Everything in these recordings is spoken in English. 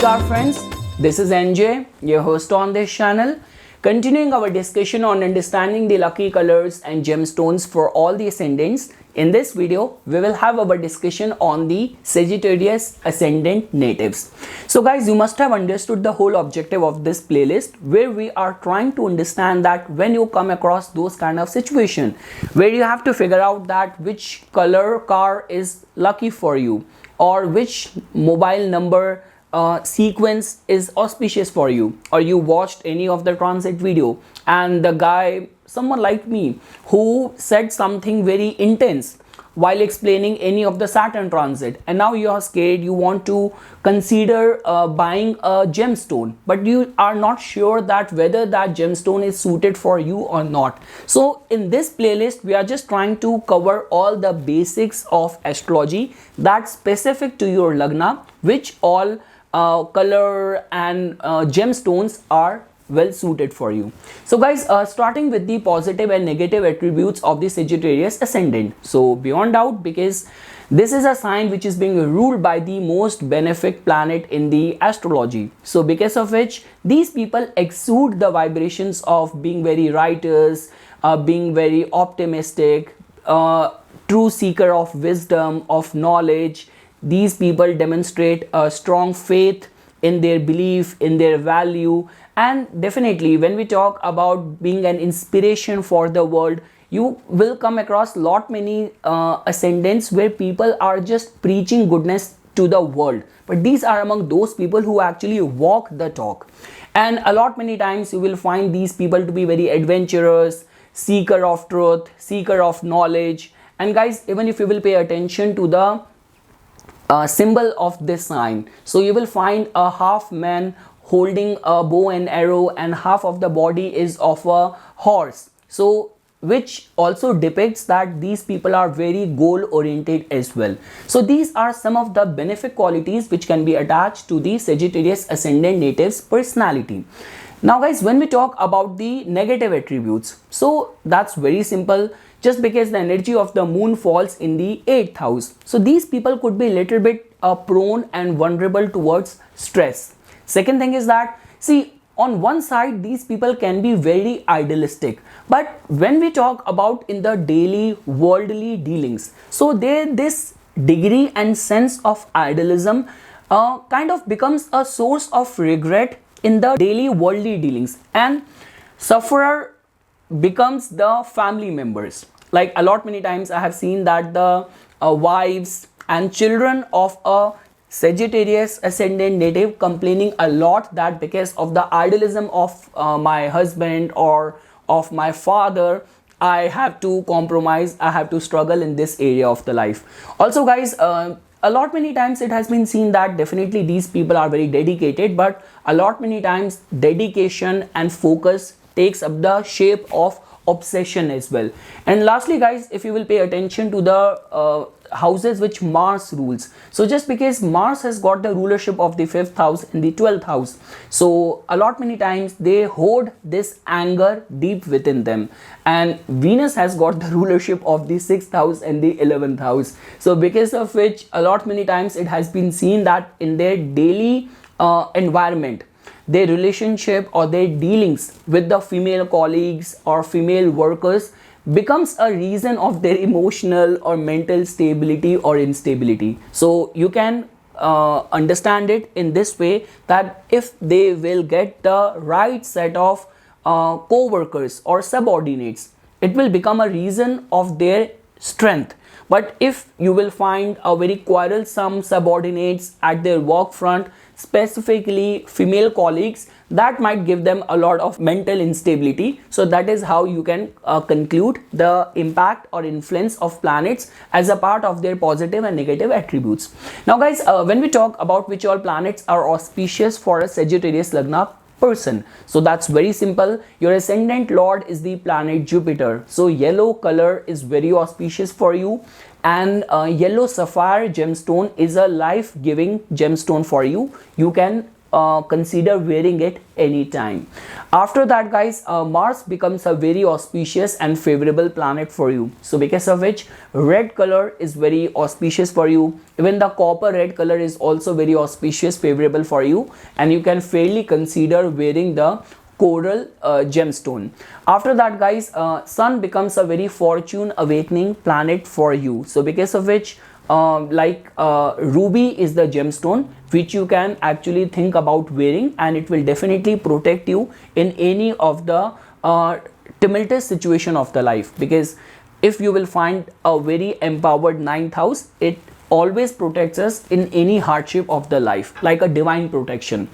Namaskar friends, this is NJ, your host on this channel. Continuing our discussion on understanding the lucky colors and gemstones for all the ascendants, in this video we will have our discussion on the Sagittarius Ascendant natives. So guys, you must have understood the whole objective of this playlist, where we are trying to understand that when you come across those kind of situation where you have to figure out that which color car is lucky for you, or which mobile number sequence is auspicious for you, or you watched any of the transit video and the guy, someone like me, who said something very intense while explaining any of the Saturn transit, and now you are scared, you want to consider buying a gemstone, but you are not sure that whether that gemstone is suited for you or not. So in this playlist we are just trying to cover all the basics of astrology that's specific to your lagna, which all color and gemstones are well suited for you. So guys, starting with the positive and negative attributes of the Sagittarius Ascendant. So beyond doubt, because this is a sign which is being ruled by the most benefic planet in the astrology, so because of which these people exude the vibrations of being very righteous, being very optimistic, true seeker of wisdom, of knowledge. These people demonstrate a strong faith in their belief, in their value, and definitely when we talk about being an inspiration for the world, you will come across many ascendants where people are just preaching goodness to the world, but these are among those people who actually walk the talk. And many times you will find these people to be very adventurous, seeker of truth, seeker of knowledge. And guys, even if you will pay attention to the symbol of this sign, so you will find a half man holding a bow and arrow, and half of the body is of a horse, so which also depicts that these people are very goal oriented as well. So these are some of the benefic qualities which can be attached to the Sagittarius Ascendant natives personality. Now guys, when we talk about the negative attributes, so that's very simple. Just because the energy of the moon falls in the 8th house, so these people could be a little bit prone and vulnerable towards stress. Second thing is that, see, on one side these people can be very idealistic, but when we talk about in the daily worldly dealings, so this degree and sense of idealism kind of becomes a source of regret in the daily worldly dealings, and sufferer becomes the family members. Like many times I have seen that the wives and children of a Sagittarius Ascendant native complaining a lot that because of the idealism of my husband or of my father, I have to compromise, I have to struggle in this area of the life. Also guys, many times it has been seen that definitely these people are very dedicated, but many times dedication and focus takes up the shape of obsession as well. And lastly guys, if you will pay attention to the houses which Mars rules, so just because Mars has got the rulership of the 5th house and the 12th house, so many times they hoard this anger deep within them, and Venus has got the rulership of the 6th house and the 11th house, so because of which many times it has been seen that in their daily environment, their relationship or their dealings with the female colleagues or female workers becomes a reason of their emotional or mental stability or instability. So you can understand it in this way, that if they will get the right set of co-workers or subordinates, it will become a reason of their strength. But if you will find a very quarrelsome subordinates at their work front, specifically female colleagues, that might give them a lot of mental instability. So that is how you can conclude the impact or influence of planets as a part of their positive and negative attributes. Now guys, when we talk about which all planets are auspicious for a Sagittarius lagna person, so that's very simple. Your ascendant lord is the planet Jupiter, so yellow color is very auspicious for you, and yellow sapphire gemstone is a life-giving gemstone for you. You can consider wearing it anytime. After that, guys, Mars becomes a very auspicious and favorable planet for you. So because of which red color is very auspicious for you. Even the copper red color is also very auspicious, favorable for you, and you can fairly consider wearing the coral gemstone. After that, guys, Sun becomes a very fortune awakening planet for you. So because of which ruby is the gemstone which you can actually think about wearing, and it will definitely protect you in any of the tumultuous situation of the life. Because if you will find a very empowered ninth house, it always protects us in any hardship of the life, like a divine protection.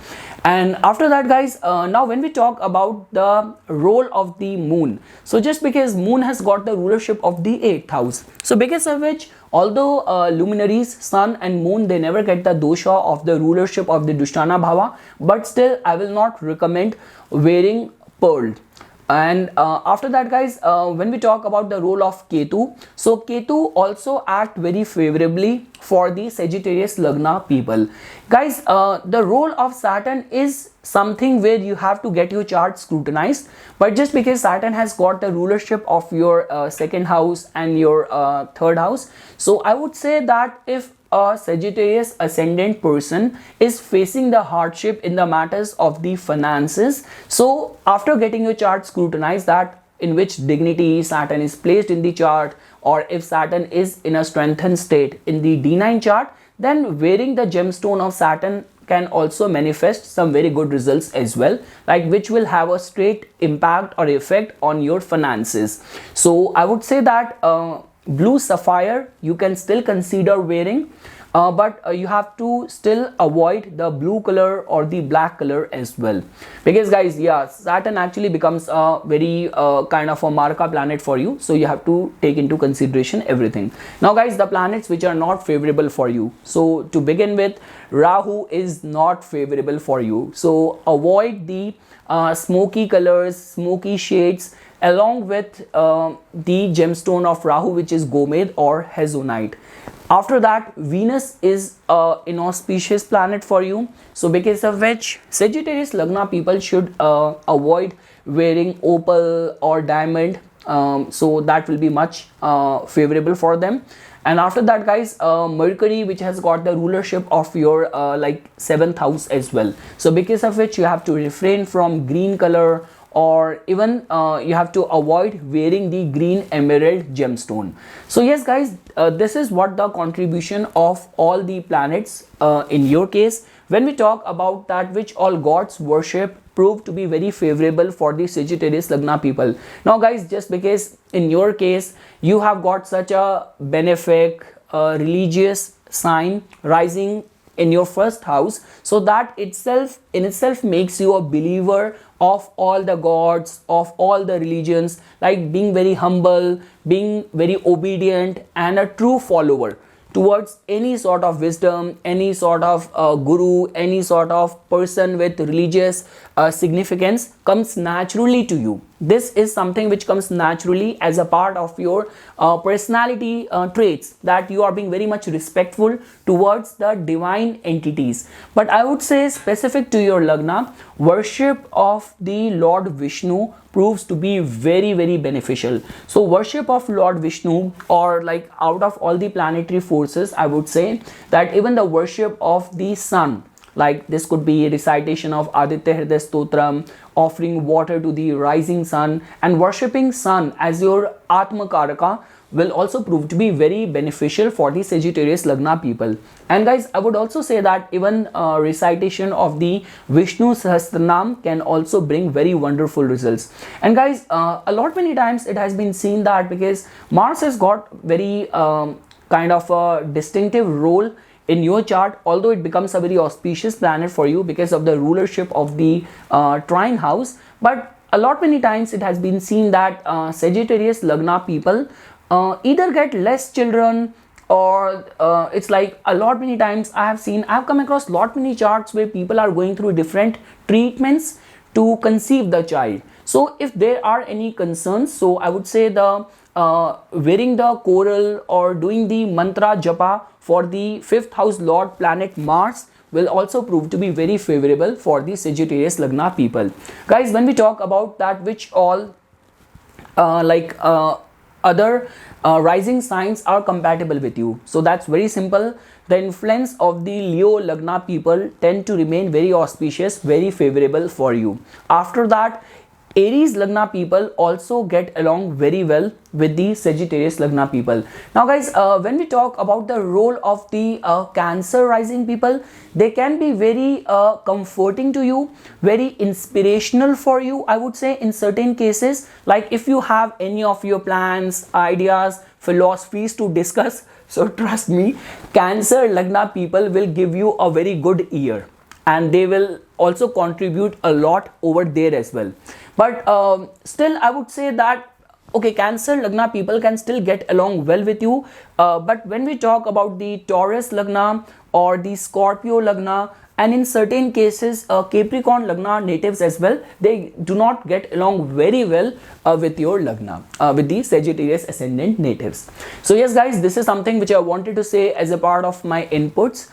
And after that, guys, now when we talk about the role of the moon, so just because moon has got the rulership of the 8th house, so because of which although luminaries sun and moon, they never get the dosha of the rulership of the Dushtana bhava, but still I will not recommend wearing pearl. And after that, guys, when we talk about the role of Ketu, so Ketu also act very favorably for the Sagittarius Lagna people. Guys, the role of Saturn is something where you have to get your chart scrutinized, but just because Saturn has got the rulership of your 2nd house and your 3rd house, so I would say that if a Sagittarius ascendant person is facing the hardship in the matters of the finances, so after getting your chart scrutinized, that in which dignity Saturn is placed in the chart, or if Saturn is in a strengthened state in the D9 chart, then wearing the gemstone of Saturn can also manifest some very good results as well, like which will have a straight impact or effect on your finances. So I would say that blue sapphire you can still consider wearing, but you have to still avoid the blue color or the black color as well, because guys, yeah, Saturn actually becomes a very kind of a marka planet for you, so you have to take into consideration everything. Now guys, the planets which are not favorable for you, so to begin with, Rahu is not favorable for you, so avoid the smoky colors, smoky shades, along with the gemstone of Rahu, which is Gomed or Hezonite. After that, Venus is an inauspicious planet for you, so because of which Sagittarius Lagna people should avoid wearing opal or diamond, so that will be much favorable for them. And after that, guys, Mercury, which has got the rulership of your 7th house as well, so because of which you have to refrain from green color, or even you have to avoid wearing the green emerald gemstone. So yes, guys, this is what the contribution of all the planets in your case. When we talk about that which all gods worship prove to be very favorable for the Sagittarius Lagna people. Now guys, just because in your case you have got such a benefic religious sign rising in your 1st house, so that itself in itself makes you a believer of all the gods, of all the religions, like being very humble, being very obedient, and a true follower towards any sort of wisdom, any sort of guru, any sort of person with religious significance comes naturally to you. This is something which comes naturally as a part of your personality traits, that you are being very much respectful towards the divine entities. But I would say specific to your Lagna, worship of the Lord Vishnu proves to be very, very beneficial. So worship of Lord Vishnu, or like out of all the planetary forces, I would say that even the worship of the sun, like this could be recitation of Aditya Hriday Stotram, offering water to the rising sun, and worshipping sun as your Atma Karaka will also prove to be very beneficial for the Sagittarius Lagna people. And guys, I would also say that even recitation of the Vishnu Sahasranam can also bring very wonderful results. And guys, a lot many times it has been seen that because Mars has got very kind of a distinctive role in your chart, although it becomes a very auspicious planet for you because of the rulership of the trine house, but a lot many times it has been seen that Sagittarius Lagna people either get less children, or it's like a lot many times I've come across lot many charts where people are going through different treatments to conceive the child. So if there are any concerns, so I would say the wearing the coral or doing the mantra japa for the 5th house lord planet Mars will also prove to be very favorable for the Sagittarius Lagna people. Guys, when we talk about that which all other rising signs are compatible with you, so that's very simple. The influence of the Leo Lagna people tend to remain very auspicious, very favorable for you. After that, Aries Lagna people also get along very well with the Sagittarius Lagna people. Now guys, when we talk about the role of the Cancer rising people, they can be very comforting to you, very inspirational for you, I would say, in certain cases. Like if you have any of your plans, ideas, philosophies to discuss, so trust me, Cancer Lagna people will give you a very good year, and they will also contribute a lot over there as well. But still I would say that okay, Cancer Lagna people can still get along well with you, but when we talk about the Taurus Lagna or the Scorpio Lagna, and in certain cases Capricorn Lagna natives as well, they do not get along very well with your Lagna, with the Sagittarius Ascendant natives. So yes guys, this is something which I wanted to say as a part of my inputs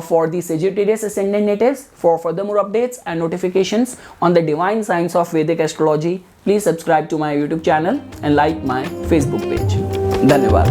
for the Sagittarius Ascendant natives. For furthermore updates and notifications on the divine science of Vedic astrology, please subscribe to my YouTube channel and like my Facebook page. Dhanyavad.